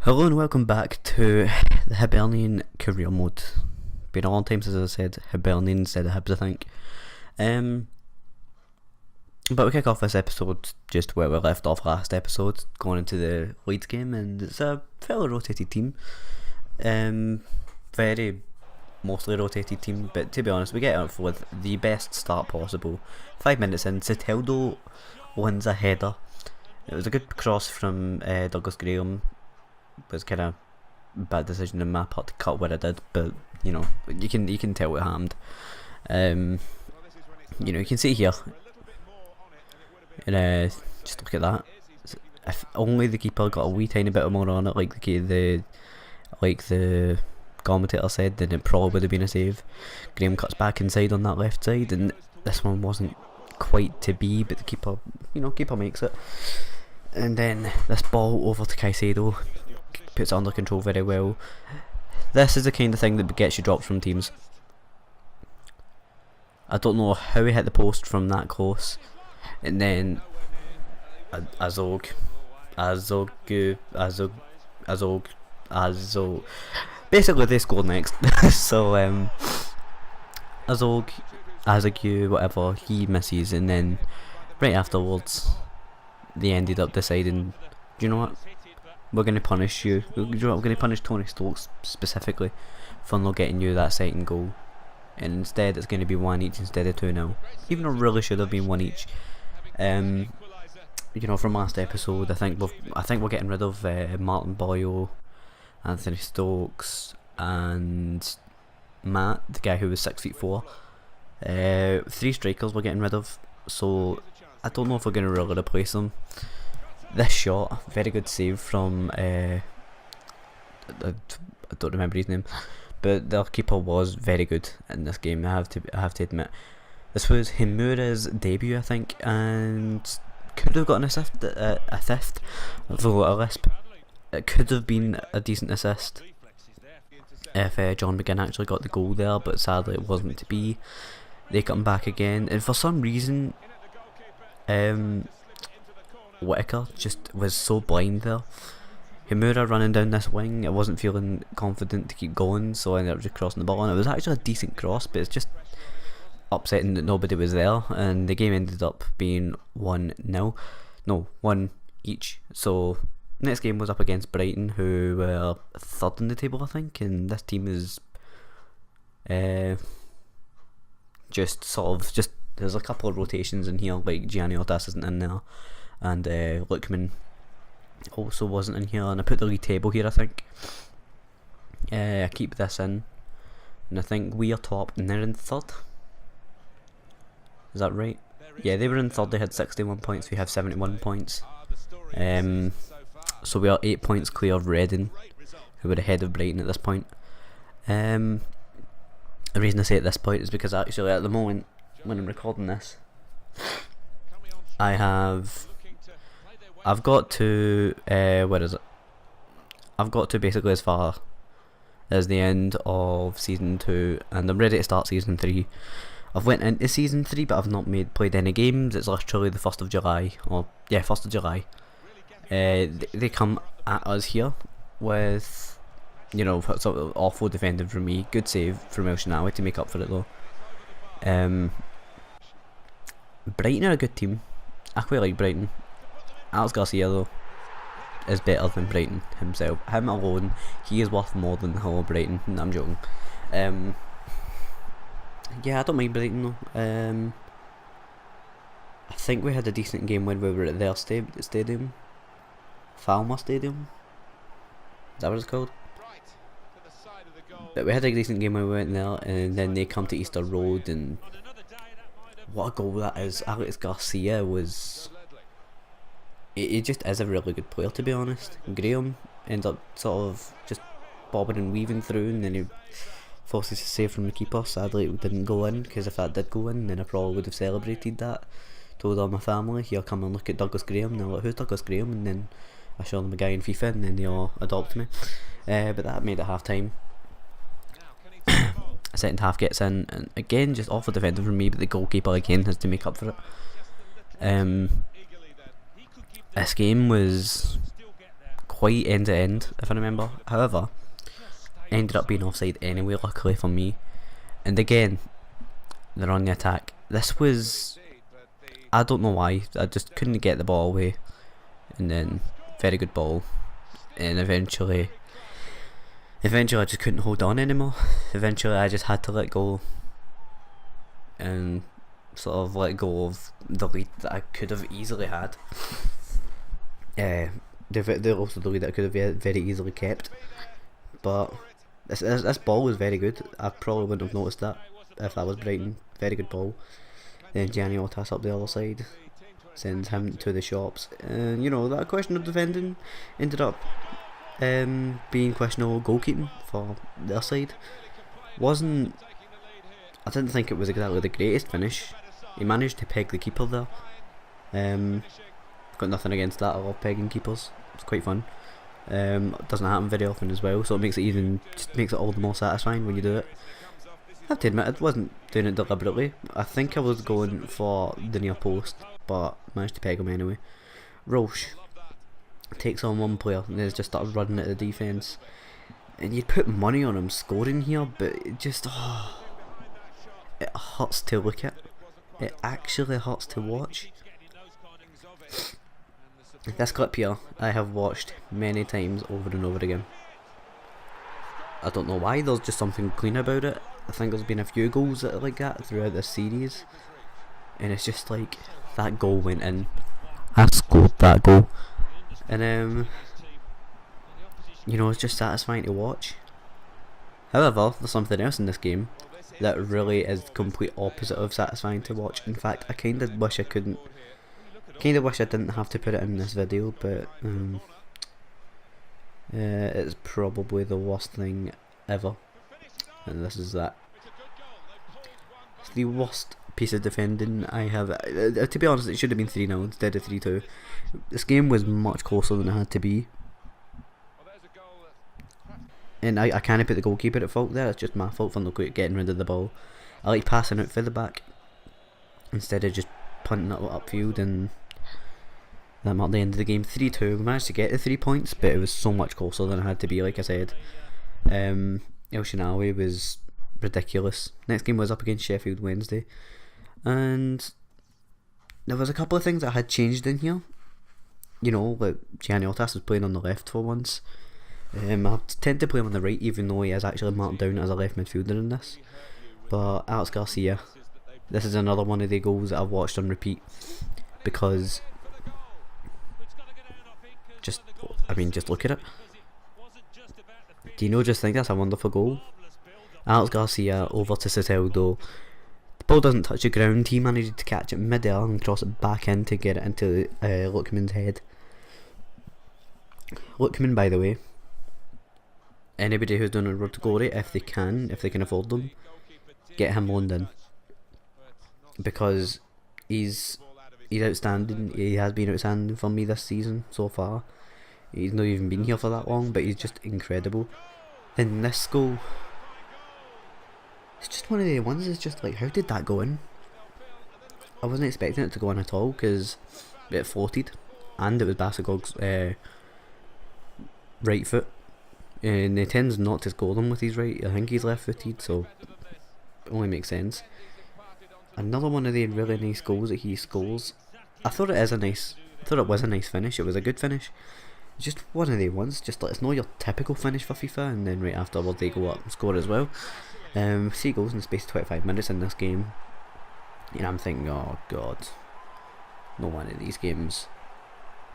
Hello and welcome back to the Hibernian career mode. Been a long time since I said Hibernian instead of Hibs, I think. But we kick off this episode just where we left off last episode, going into the Leeds game, and it's a fairly rotated team. Very mostly rotated team, but to be honest, we get off with the best start possible. 5 minutes in, Soteldo wins a header. It was a good cross from Douglas Graham. It was kind of bad decision on my part to cut where I did, but you know, you can tell it happened. You know, you can see here, and just look at that. If only the keeper got a wee tiny bit more on it, like the commentator said, then it probably would have been a save. Graham cuts back inside on that left side, and this one wasn't quite to be, but the keeper makes it. And then this ball over to Caicedo, puts it under control very well. This is the kind of thing that gets you dropped from teams. I don't know how he hit the post from that close, and then Azog, basically they scored next. So Azog, whatever, he misses, and then right afterwards they ended up deciding, do you know what? We're going to punish you. We're going to punish Tony Stokes specifically for not getting you that second goal, and instead it's going to be 1 each instead of 2-0. Even though it really should have been 1 each. You know, from last episode, I think we're getting rid of Martin Boyle, Anthony Stokes, and Matt, the guy who was 6'4". 3 strikers we're getting rid of, so I don't know if we're going to really replace them. This shot, very good save from I don't remember his name, but their keeper was very good in this game. I have to admit, this was Himura's debut, I think, and could have got an assist. Though a lisp, it could have been a decent assist if John McGinn actually got the goal there, but sadly it wasn't to be. They come back again, and for some reason, Whittaker just was so blind there. Himura running down this wing, I wasn't feeling confident to keep going, so I ended up just crossing the ball, and it was actually a decent cross, but it's just upsetting that nobody was there, and the game ended up being 1-0. No, 1 each. So next game was up against Brighton, who were 3rd in the table, I think, and this team is there's a couple of rotations in here, like Gianni Otas isn't in there, and Lookman also wasn't in here, and I put the league table here, I think. I keep this in, and I think we are top and they're in 3rd. Is that right? Yeah, they were in 3rd, they had 61 points, we have 71 points. So we are 8 points clear of Reading, who were ahead of Brighton at this point. The reason I say at this point is because actually at the moment, when I'm recording this, I've got to where is it? I've got to basically as far as the end of season 2, and I'm ready to start season 3. I've went into season 3, but I've not played any games. It's literally the 1st of July, 1st of July. They come at us here with, you know, sort of awful defending from me. Good save from El Shinawi to make up for it though. Brighton are a good team. I quite like Brighton. Alex Garcia though is better than Brighton himself. Him alone, he is worth more than the whole of Brighton. No, I'm joking. Yeah, I don't mind Brighton though. I think we had a decent game when we were at their stadium, Falmer Stadium. Is that what it's called? But we had a decent game when we went there, and then they come to Easter Road, and what a goal that is. Alex Garcia was... He just is a really good player, to be honest. Graham ends up sort of just bobbing and weaving through, and then he forces a save from the keeper. Sadly it didn't go in, because if that did go in, then I probably would have celebrated that. Told all my family, here, come and look at Douglas Graham, and they're like, who's Douglas Graham? And then I show them a guy in FIFA, and then they all adopt me. But that made it half time. Second half gets in, and again just awful defending from me, but the goalkeeper again has to make up for it. This game was quite end to end, if I remember. However, ended up being offside anyway, luckily for me. And again, they're on the attack. This was, I don't know why, I just couldn't get the ball away. And then, very good ball. And eventually I just couldn't hold on anymore. Eventually I just had to let go. And sort of let go of the lead that I could have easily had. They're also the lead that I could have very easily kept. But this ball was very good. I probably wouldn't have noticed that if that was Brighton. Very good ball. Then Gianni Otas up the other side sends him to the shops, and you know, that questionable defending ended up being questionable goalkeeping for their side. I didn't think it was exactly the greatest finish. He managed to peg the keeper there. Got nothing against that. I love pegging keepers. It's quite fun. It doesn't happen very often as well, so it makes it all the more satisfying when you do it. I have to admit, I wasn't doing it deliberately. I think I was going for the near post, but managed to peg him anyway. Roche takes on one player and then just started running at the defence. And you'd put money on him scoring here, but it just, it hurts to look at. It actually hurts to watch. This clip here, I have watched many times over and over again. I don't know why, there's just something clean about it. I think there's been a few goals that are like that throughout this series. And it's just like, that goal went in. I scored that goal. And you know, it's just satisfying to watch. However, there's something else in this game that really is the complete opposite of satisfying to watch. In fact, I kinda wish I didn't have to put it in this video, but it's probably the worst thing ever. And this is that. It's the worst piece of defending I have. To be honest, it should have been 3-0 instead of 3-2. This game was much closer than it had to be. And I can't put the goalkeeper at fault there. It's just my fault for not getting rid of the ball. I like passing out for the back instead of just punting it upfield, and that marked the end of the game. 3-2. We managed to get the 3 points, but it was so much closer than it had to be, like I said. El Shaarawy was ridiculous. Next game was up against Sheffield Wednesday, and there was a couple of things that had changed in here. You know, like Gianni Otas was playing on the left for once. I tend to play him on the right, even though he is actually marked down as a left midfielder in this. But Alex Garcia, this is another one of the goals that I've watched on repeat, because just look at it. Do you just think that's a wonderful goal? Alex Garcia over to Soteldo. The ball doesn't touch the ground. He managed to catch it mid-air and cross it back in to get it into Lookman's head. Lookman, by the way, anybody who's doing a road to glory, if they can afford them, get him loaned in, because he's outstanding. He has been outstanding for me this season so far. He's not even been here for that long, but he's just incredible. And this goal, it's just one of the ones. It's just like, how did that go in? I wasn't expecting it to go in at all, because it floated, and it was Basagog's right foot, and he tends not to score them with his right. I think he's left footed, so it only makes sense. Another one of the really nice goals that he scores. I thought it was a nice finish. It was a good finish. It's just one of the ones, just like, it's not your typical finish for FIFA, and then right afterwards they go up and score as well. 3 goals in the space of 25 minutes in this game. And I'm thinking, oh god, no one of these games.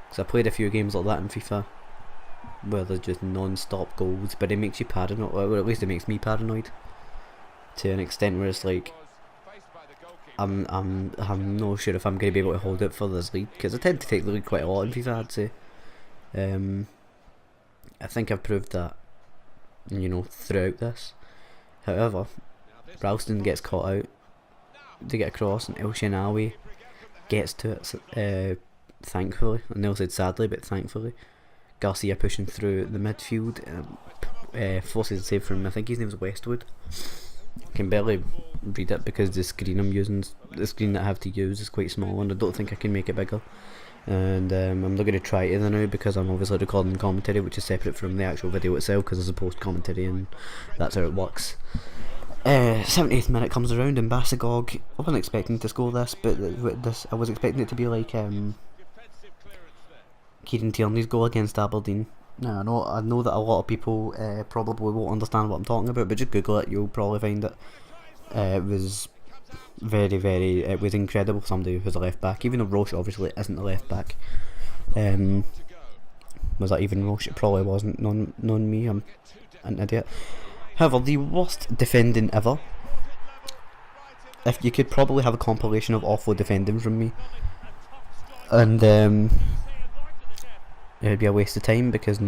Because I played a few games like that in FIFA, where there's just non-stop goals, but it makes you paranoid, or at least it makes me paranoid, to an extent where it's like, I'm not sure if I'm going to be able to hold it for this league, because I tend to take the lead quite a lot in FIFA, I'd say. I think I've proved that, you know, throughout this. However, Ralston gets caught out to get across, and El Shaarawy gets to it, thankfully. I nearly said sadly, but thankfully. Garcia pushing through the midfield, forces a save from, I think his name was Westwood. I can barely read it because the screen that I have to use is quite small, and I don't think I can make it bigger. and I'm not going to try it now because I'm obviously recording commentary, which is separate from the actual video itself because there's a post commentary and that's how it works. 70th minute comes around and Basagog, I wasn't expecting to score this, but I was expecting it to be like Kieran Tierney's goal against Aberdeen. Now I know that a lot of people probably won't understand what I'm talking about, but just Google it, you'll probably find it. It was it was incredible for somebody who's a left back, even though Roche obviously isn't a left back. Was that even Roche? It probably wasn't, non me, I'm an idiot. However, the worst defending ever. If you could probably have a compilation of awful defending from me, and it'd be a waste of time because I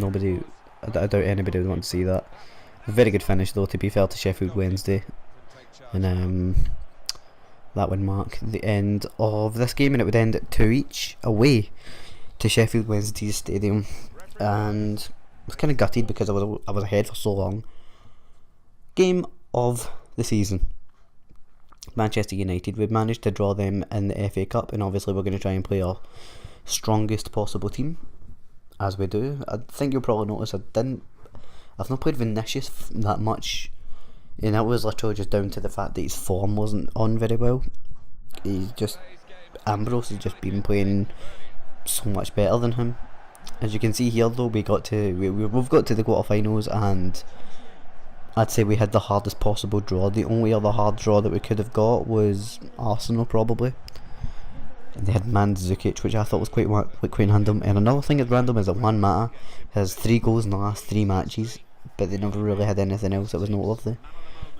doubt anybody would want to see that. A very good finish though, to be fair to Sheffield Wednesday, and that would mark the end of this game, and it would end at 2 each away to Sheffield Wednesday's stadium. And I was kind of gutted because I was ahead for so long. Game of the season. Manchester United. We've managed to draw them in the FA Cup, and obviously we're going to try and play our strongest possible team, as we do. I think you'll probably notice I've not played Vinicius that much, and that was literally just down to the fact that his form wasn't on very well. Ambrose has just been playing so much better than him. As you can see here though, we've got to the quarterfinals, and I'd say we had the hardest possible draw. The only other hard draw that we could have got was Arsenal probably. And they had Mandzukic, which I thought was quite random. And another thing that's random is that Juan Mata has 3 goals in the last 3 matches, but they never really had anything else that was noteworthy.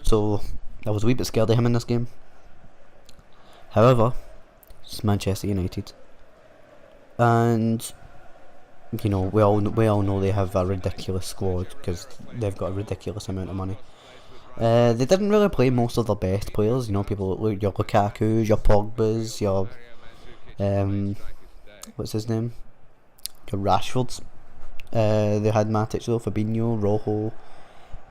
So I was a wee bit scared of him in this game. However, it's Manchester United, and you know, we all know they have a ridiculous squad because they've got a ridiculous amount of money. They didn't really play most of their best players. You know, people like your Lukaku's, your Pogba's, your what's his name? Your Rashford's. They had Matic though, Fabinho, Rojo.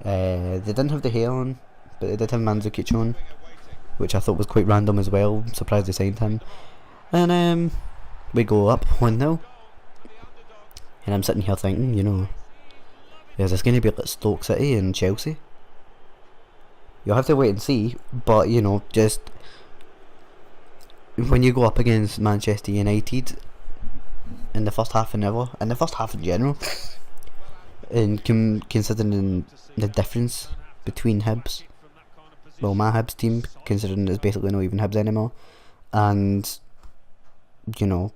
They didn't have De Gea on, but they did have Mandzukic on, which I thought was quite random as well. I'm surprised they signed him. And we go up 1-0. And I'm sitting here thinking, you know, is this going to be like Stoke City and Chelsea? You'll have to wait and see, but you know, just when you go up against Manchester United in the first half and the first half in general, and considering the difference between Hibs, well, my Hibs team, considering it's basically not even Hibs anymore, and you know,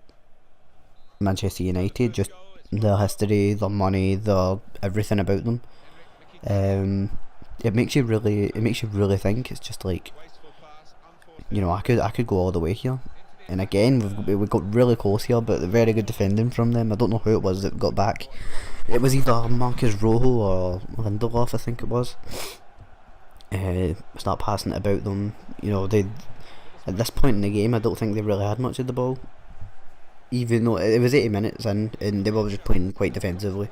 Manchester United, just their history, their money, their everything about them. It makes you really think. It's just like, you know, I could go all the way here. And again, we got really close here, but very good defending from them. I don't know who it was that got back. It was either Marcus Rojo or Lindelof, I think it was. Start passing it about them. You know, they at this point in the game, I don't think they really had much of the ball. Even though it was 80 minutes in, and they were just playing quite defensively.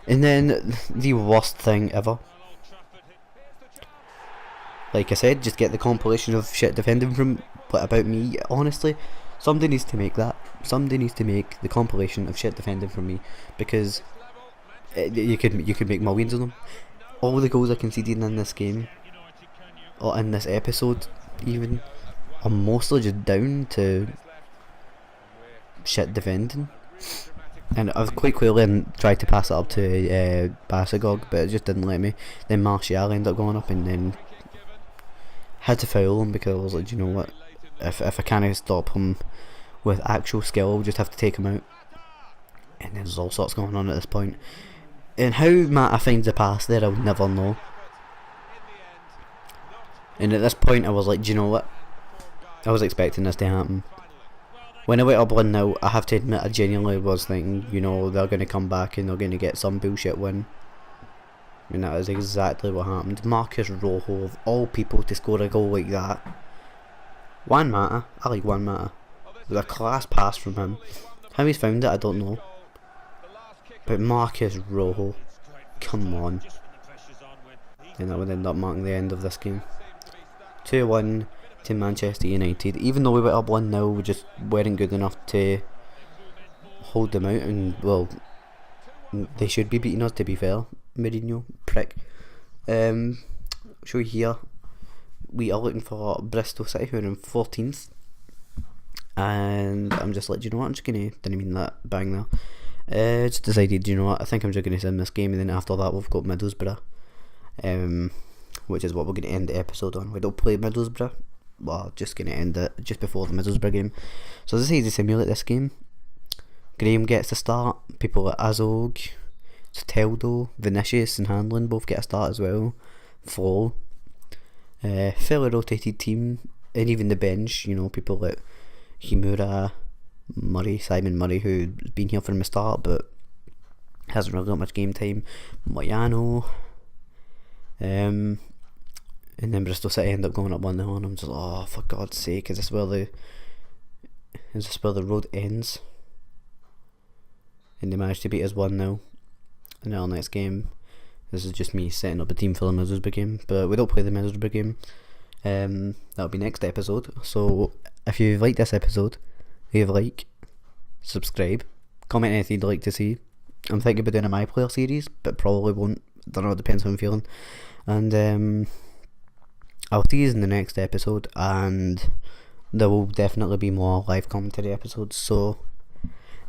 And then the worst thing ever. Like I said, just get the compilation of shit defending from about me. Honestly, somebody needs to make that. Somebody needs to make the compilation of shit defending from me, because you could make millions of them. All the goals I conceded in this game, or in this episode even, are mostly just down to shit defending. And I've quite clearly tried to pass it up to Basagog, but it just didn't let me. Then Martial ended up going up, and then had to foul him because I was like, you know what, if I can't stop him with actual skill, I'll just have to take him out. And there's all sorts going on at this point. And how Mata finds a pass there, I'll never know. And at this point I was like, do you know what, I was expecting this to happen. When I went up 1-0, I have to admit I genuinely was thinking, you know, they're going to come back and they're going to get some bullshit win. And that is exactly what happened. Marcus Rojo, of all people, to score a goal like that. Juan Mata, I like Juan Mata. It was a class pass from him. How he's found it, I don't know. But Marcus Rojo, come on. And that would end up marking the end of this game. 2-1 to Manchester United. Even though we went up 1-0, we just weren't good enough to hold them out, and well, they should be beating us, to be fair. Mourinho, prick. Show you here, we are looking for Bristol City, who are in 14th, and I'm just like, do you know what, I'm just gonna, didn't mean that bang there, just decided, do you know what, I think I'm just gonna sim this game, and then after that we've got Middlesbrough, which is what we're gonna end the episode on. We don't play Middlesbrough, well, just gonna end it just before the Middlesbrough game. So I decided to simulate this game. Graham gets to start, people like Azog, Teldo, Vinicius and Handlin both get a start as well. Flo, fairly rotated team, and even the bench, you know, people like Himura, Murray, Simon Murray, who's been here from the start but hasn't really got much game time. Moyano, and then Bristol City end up going up 1-0, and I'm just, oh, for God's sake, is this where the road ends? And they managed to beat us 1-0 in our next game. This is just me setting up a team for the Middlesbrough game, but we don't play the Middlesbrough game. That'll be next episode. So if you've liked this episode, leave a like, subscribe, comment anything you'd like to see. I'm thinking about doing a My Player series, but probably won't. Don't know, it depends how I'm feeling. And I'll see you in the next episode, and there will definitely be more live commentary episodes. So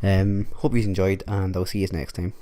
hope you enjoyed, and I'll see you next time.